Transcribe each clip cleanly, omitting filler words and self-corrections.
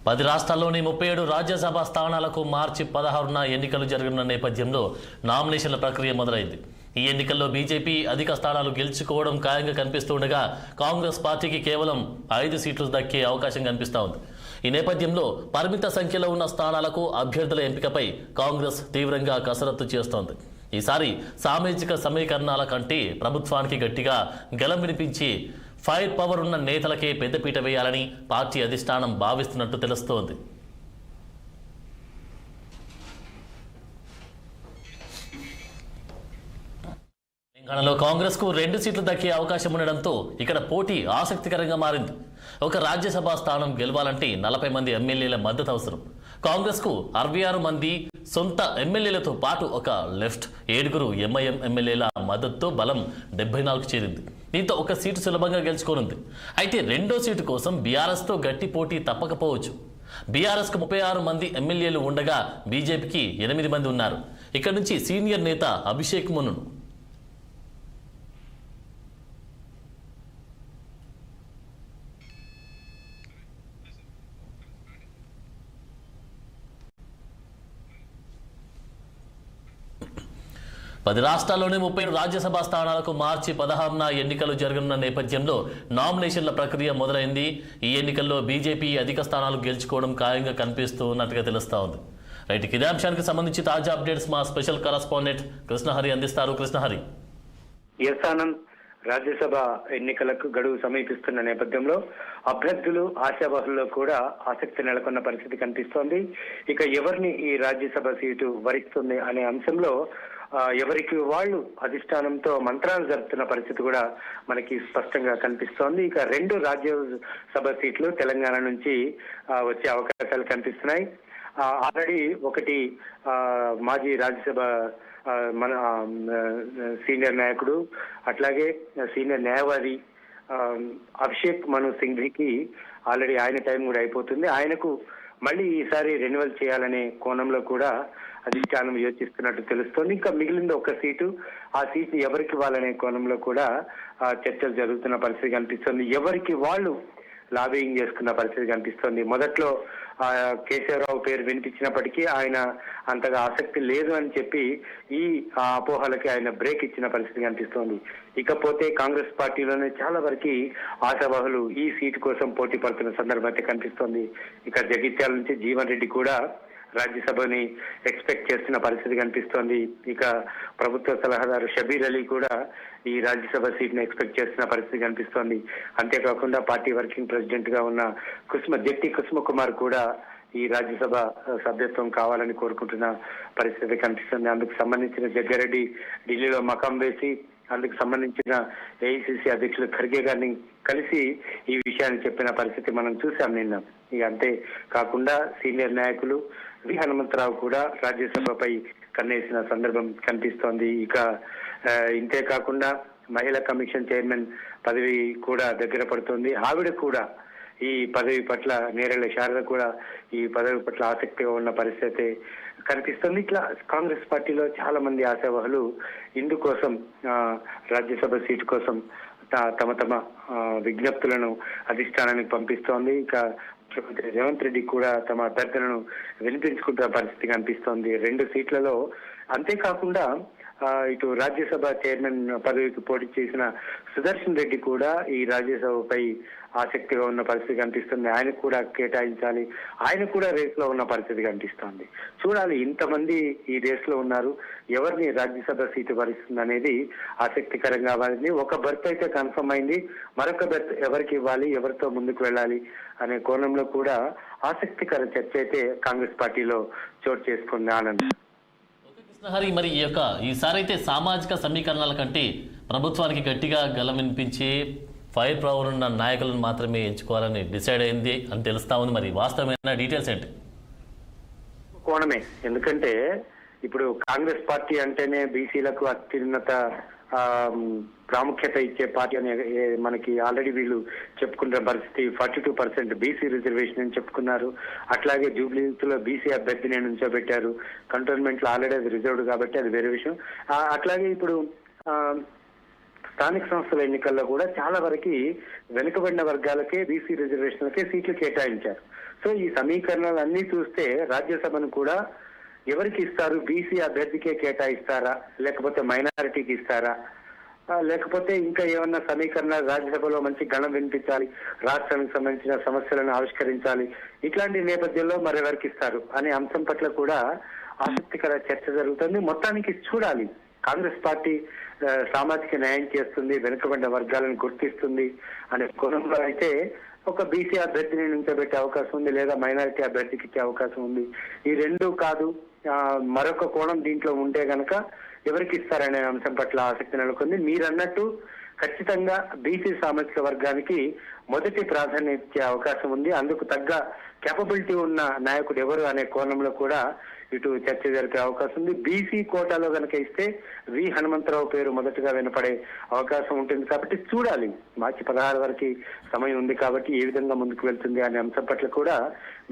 10 రాష్ట్రాల్లోని 37 రాజ్యసభ స్థానాలకు మార్చి 16న ఎన్నికలు జరగనున్న నేపథ్యంలో నామినేషన్ల ప్రక్రియ మొదలైంది. ఈ ఎన్నికల్లో బీజేపీ అధిక స్థానాలు గెలుచుకోవడం ఖాయంగా కనిపిస్తుండగా కాంగ్రెస్ పార్టీకి కేవలం 5 సీట్లు దక్కే అవకాశం కనిపిస్తూ ఉంది. ఈ నేపథ్యంలో పరిమిత సంఖ్యలో ఉన్న స్థానాలకు అభ్యర్థుల ఎంపికపై కాంగ్రెస్ తీవ్రంగా కసరత్తు చేస్తోంది. ఈసారి సామాజిక సమీకరణాల కంటే ప్రభుత్వానికి గట్టిగా గలం వినిపించి ఫైర్ పవర్ ఉన్న నేతలకే పెద్దపీట వేయాలని పార్టీ అధిష్టానం భావిస్తున్నట్టు తెలుస్తోంది. తెలంగాణలో కాంగ్రెస్కు 2 సీట్లు దక్కే అవకాశం ఉండడంతో ఇక్కడ పోటీ ఆసక్తికరంగా మారింది. ఒక రాజ్యసభ స్థానం గెలవాలంటే 40 మంది ఎమ్మెల్యేల మద్దతు అవసరం. కాంగ్రెస్కు 66 మంది సొంత ఎమ్మెల్యేలతో పాటు ఒక లెఫ్ట్ 7 ఎంఐఎం ఎమ్మెల్యేల మద్దతుతో బలం 74కు చేరింది. దీంతో ఒక సీటు సులభంగా గెలుచుకోనుంది. అయితే రెండో సీటు కోసం బీఆర్ఎస్తో గట్టి పోటీ తప్పకపోవచ్చు. బీఆర్ఎస్కు 36 మంది ఎమ్మెల్యేలు ఉండగా బీజేపీకి 8 మంది ఉన్నారు. ఇక్కడ నుంచి సీనియర్ నేత అభిషేక్ మను పది రాష్ట్రాల్లోని 37 రాజ్యసభ స్థానాలకు మార్చి 16న ఎన్నికలు జరగనున్న నేపథ్యంలో నామినేషన్ల ప్రక్రియ మొదలైంది. ఈ ఎన్నికల్లో బీజేపీ అధిక స్థానాలు గెలుచుకోవడం ఖాయంగా కనిపిస్తున్నట్టుగా తెలుస్తా ఉంది. రైట్, ఇదే అంశానికి సంబంధించి తాజా అప్డేట్స్ మా స్పెషల్ కరెస్పాండెంట్ కృష్ణహరి అందిస్తారు. కృష్ణహరి. రాజ్యసభ ఎన్నికలకు గడువు సమీపిస్తున్న నేపథ్యంలో అభ్యర్థులు ఆశావాహుల్లో కూడా ఆసక్తి నెలకొన్న పరిస్థితి కనిపిస్తోంది. ఇక ఎవరిని ఈ రాజ్యసభ సీటు వరిస్తుంది అనే అంశంలో ఎవరికి వాళ్ళు అధిష్టానంతో మంత్రాలు జరుపుతున్న పరిస్థితి కూడా మనకి స్పష్టంగా కనిపిస్తోంది. ఇక 2 రాజ్యసభ సీట్లు తెలంగాణ నుంచి వచ్చే అవకాశాలు కనిపిస్తున్నాయి. ఆల్రెడీ ఒకటి మాజీ రాజ్యసభ మన సీనియర్ నాయకుడు, అట్లాగే సీనియర్ న్యాయవాది అభిషేక్ మను సింఘ్వికి ఆల్రెడీ ఆయన టైం కూడా అయిపోతుంది. ఆయనకు మళ్ళీ ఈసారి రెన్యువల్ చేయాలనే కోణంలో కూడా అధిష్టానం యోచిస్తున్నట్టు తెలుస్తోంది. ఇంకా మిగిలింది ఒక సీటు. ఆ సీటు ఎవరికి ఇవ్వాలనే కోణంలో కూడా చర్చలు జరుగుతున్న పరిస్థితి కనిపిస్తుంది. ఎవరికి వాళ్ళు లాబింగ్ చేసుకున్న పరిస్థితి కనిపిస్తోంది. మొదట్లో కేశవరావు పేరు వినిపించినప్పటికీ ఆయన అంతగా ఆసక్తి లేదు అని చెప్పి ఈ అపోహలకి ఆయన బ్రేక్ ఇచ్చిన పరిస్థితి కనిపిస్తోంది. ఇకపోతే కాంగ్రెస్ పార్టీలోనే చాలా వరకు ఆశావాహులు ఈ సీటు కోసం పోటీ పడుతున్న సందర్భం అయితే కనిపిస్తోంది. ఇక జగిత్యాల నుంచి జీవన్ రెడ్డి కూడా రాజ్యసభని ఎక్స్పెక్ట్ చేస్తున్న పరిస్థితి కనిపిస్తోంది. ఇక ప్రభుత్వ సలహాదారు షబీర్ అలీ కూడా ఈ రాజ్యసభ సీట్ను ఎక్స్పెక్ట్ చేస్తున్న పరిస్థితి కనిపిస్తోంది. అంతేకాకుండా పార్టీ వర్కింగ్ ప్రెసిడెంట్ గా ఉన్న జట్టి కుసుమ కుమార్ కూడా ఈ రాజ్యసభ సభ్యత్వం కావాలని కోరుకుంటున్న పరిస్థితి కనిపిస్తుంది. అందుకు సంబంధించిన జగ్గారెడ్డి ఢిల్లీలో మకాం వేసి అందుకు సంబంధించిన ఏఐసిసి అధ్యక్షులు ఖర్గే గారిని కలిసి ఈ విషయాన్ని చెప్పిన పరిస్థితి మనం చూసాం నిన్న. ఇక అంతే కాకుండా సీనియర్ నాయకులు వి హనుమంతరావు కూడా రాజ్యసభపై కన్నేసిన సందర్భం కనిపిస్తోంది. ఇక ఇంతే కాకుండా మహిళా కమిషన్ చైర్మన్ పదవి కూడా దగ్గర పడుతోంది. ఆవిడ కూడా ఈ పదవి పట్ల నేరేళ్ల శారద కూడా ఈ పదవి పట్ల ఆసక్తిగా ఉన్న పరిస్థితి కనిపిస్తుంది. ఇట్లా కాంగ్రెస్ పార్టీలో చాలా మంది ఆశావాహులు ఇందుకోసం రాజ్యసభ సీటు కోసం తమ తమ విజ్ఞప్తులను అధిష్టానానికి పంపిస్తోంది. ఇక ముఖ్యమంత్రి రేవంత్ రెడ్డి కూడా తమ అభ్యర్థులను వినిపించుకుంటున్న పరిస్థితి కనిపిస్తోంది 2 సీట్లలో. అంతేకాకుండా ఇటు రాజ్యసభ చైర్మన్ పదవికి పోటీ చేసిన సుదర్శన్ రెడ్డి కూడా ఈ రాజ్యసభపై ఆసక్తిగా ఉన్న పరిస్థితి కనిపిస్తుంది. ఆయన కూడా కేటాయించాలి, ఆయన కూడా రేస్ లో ఉన్న పరిస్థితి కనిపిస్తోంది. చూడాలి, ఇంతమంది ఈ రేస్ లో ఉన్నారు, ఎవరిని రాజ్యసభ సీటు వరిస్తుంది అనేది ఆసక్తికరంగా మారింది. ఒక బర్త్ అయితే కన్ఫర్మ్ అయింది, మరొక బర్త్ ఎవరికి ఇవ్వాలి, ఎవరితో ముందుకు వెళ్ళాలి అనే కోణంలో కూడా ఆసక్తికర చర్చ అయితే కాంగ్రెస్ పార్టీలో చోటు చేసుకుంది. ఆనంద్. కృష్ణహరి, మరి ఈసారి అయితే సామాజిక సమీకరణాల కంటే ప్రభుత్వానికి గట్టిగా గలం వినిపించి ఫైర్ పవర్ ఉన్న నాయకులను మాత్రమే ఎంచుకోవాలని డిసైడ్ అయింది అని తెలుస్తా ఉంది. మరి వాస్తవమైన డీటెయిల్స్ ఏంటి? కోణమే, ఎందుకంటే ఇప్పుడు కాంగ్రెస్ పార్టీ అంటేనే బీసీలకు అత్యున్నత ప్రాముఖ్యత ఇచ్చే పార్టీ అని మనకి ఆల్రెడీ వీళ్ళు చెప్పుకున్న పరిస్థితి. 42% బీసీ రిజర్వేషన్ అని చెప్పుకున్నారు. అట్లాగే జూబ్లీహిల్స్ లో బీసీ అభ్యర్థిని నుంచోబెట్టారు. కంటోన్మెంట్ లో ఆల్రెడీ అది రిజర్వ్డ్ కాబట్టి అది వేరే విషయం. అట్లాగే ఇప్పుడు స్థానిక సంస్థల ఎన్నికల్లో కూడా చాలా వరకు వెనుకబడిన వర్గాలకే బీసీ రిజర్వేషన్లకే సీట్లు కేటాయించారు. సో ఈ సమీకరణాలు అన్ని చూస్తే రాజ్యసభను కూడా ఎవరికి ఇస్తారు? బీసీ అభ్యర్థికే కేటాయిస్తారా, లేకపోతే మైనారిటీకి ఇస్తారా, లేకపోతే ఇంకా ఏమన్నా సమీకరణాలు రాజ్యసభలో మంచి గణం వినిపించాలి, రాష్ట్రానికి సంబంధించిన సమస్యలను ఆవిష్కరించాలి, ఇట్లాంటి నేపథ్యంలో మరెవరికి ఇస్తారు అనే అంశం పట్ల కూడా ఆసక్తికర చర్చ జరుగుతుంది. మొత్తానికి చూడాలి. కాంగ్రెస్ పార్టీ సామాజిక న్యాయం చేస్తుంది, వెనుకబడ్డ వర్గాలను గుర్తిస్తుంది అనే కోణంలో అయితే ఒక బీసీ అభ్యర్థిని నించోబెట్టే అవకాశం ఉంది, లేదా మైనారిటీ అభ్యర్థికి ఇచ్చే అవకాశం ఉంది. ఈ రెండు కాదు, మరొక కోణం దీంట్లో ఉంటే గనక ఎవరికి ఇస్తారనే అంశం పట్ల ఆసక్తి నెలకొంది. మీరన్నట్టు ఖచ్చితంగా బీసీ సామాజిక వర్గానికి మొదటి ప్రాధాన్యత ఇచ్చే అవకాశం ఉంది. అందుకు తగ్గ కేపబిలిటీ ఉన్న నాయకుడు ఎవరు అనే కోణంలో కూడా ఇటు చర్చ జరిపే అవకాశం ఉంది. బీసీ కోటాలో కనుక ఇస్తే వి హనుమంతరావు పేరు మొదటగా వినపడే అవకాశం ఉంటుంది. కాబట్టి చూడాలి. మార్చి 16 వరకు సమయం ఉంది కాబట్టి ఏ విధంగా ముందుకు వెళ్తుంది అనే అంశం పట్ల కూడా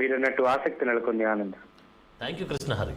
మీరన్నట్టు ఆసక్తి నెలకొంది. ఆనంద్. Thank you Krishnahari.